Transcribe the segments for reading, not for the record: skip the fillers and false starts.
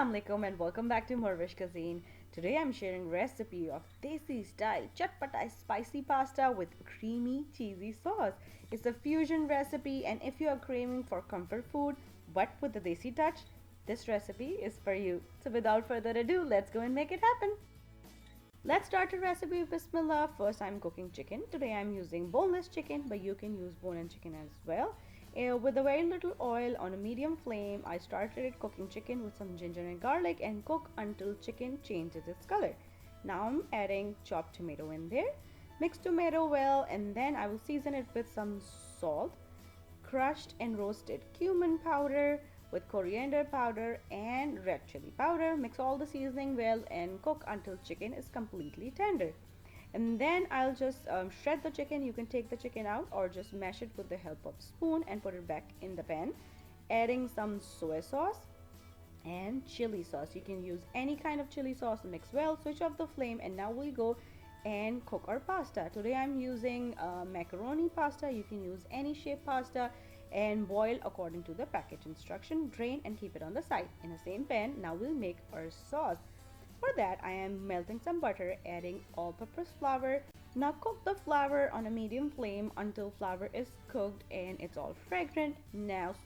Assalamualaikum and welcome back to morEwish Cuisine. Today I'm sharing recipe of Desi style chatpata spicy pasta with creamy cheesy sauce. It's a fusion recipe and if you are craving for comfort food but with a Desi touch, this recipe is for you. So without further ado, let's go and make it happen. Let's start the recipe with Bismillah. First, I'm cooking chicken. Today, I'm using boneless chicken, but you can use bone-in chicken as well. With a very little oil on a medium flame, I started cooking chicken with some ginger and garlic and cook until chicken changes its color. Now, I'm adding chopped tomato in there. Mix tomato well, and then I will season it with some salt, crushed and roasted cumin powder with coriander powder and red chili powder. Mix all the seasoning well and cook until chicken is completely tender. And then I'll just shred the chicken. You can take the chicken out or just mash it with the help of spoon and put it back in the pan. Adding some soy sauce and chili sauce. You can use any kind of chili sauce. Mix well, switch off the flame, and now we'll go and cook our pasta. Today I'm using macaroni pasta. You can use any shape pasta and boil according to the package instruction. Drain and keep it on the side. In the same pan, now we'll make our sauce. For that, I am melting some butter, adding all-purpose flour. Now cook the flour on a medium flame until flour is cooked and it's all fragrant. Now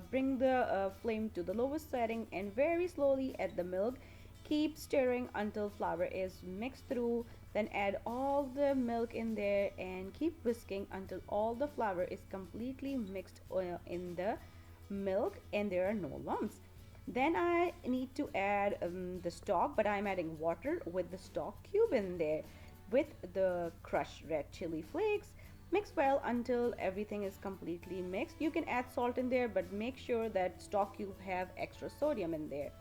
bring the flame to the lowest setting and very slowly add the milk. Keep stirring until flour is mixed through. Then add all the milk in there and keep whisking until all the flour is completely mixed in the milk and there are no lumps. Then I need to add the stock, but I'm adding water with the stock cube in there with the crushed red chili flakes. Mix well until everything is completely mixed. You can add salt in there, but make sure that stock cube have extra sodium in there.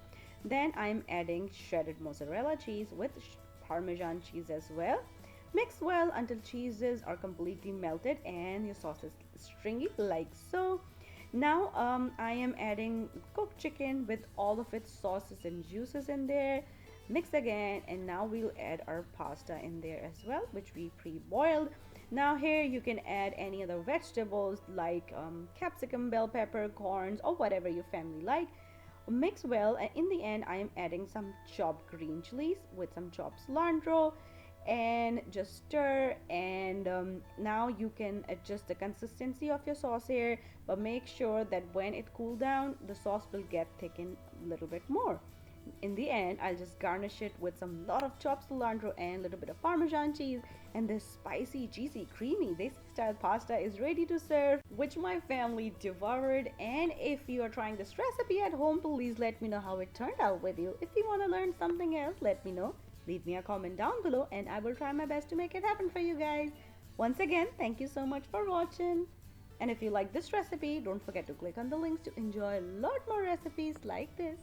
Then I'm adding shredded mozzarella cheese with Parmesan cheese as well. Mix well until cheeses are completely melted and your sauce is stringy like so. Now I am adding cooked chicken with all of its sauces and juices in there. Mix again, and now we'll add our pasta in there as well, which we pre-boiled. Now here you can add any other vegetables like capsicum, bell pepper, corns, or whatever your family like. Mix well, and in the end I am adding some chopped green chilies with some chopped cilantro and just stir. And now you can adjust the consistency of your sauce here, but make sure that when it cool down the sauce will get thickened a little bit more. In the end, I'll just garnish it with some lot of chopped cilantro and a little bit of Parmesan cheese, and this spicy, cheesy, creamy Desi style pasta is ready to serve, which my family devoured. And if you are trying this recipe at home, please let me know how it turned out with you. If you want to learn something else, let me know. Leave me a comment down below and I will try my best to make it happen for you guys. Once again, thank you so much for watching. And if you like this recipe, don't forget to click on the links to enjoy a lot more recipes like this.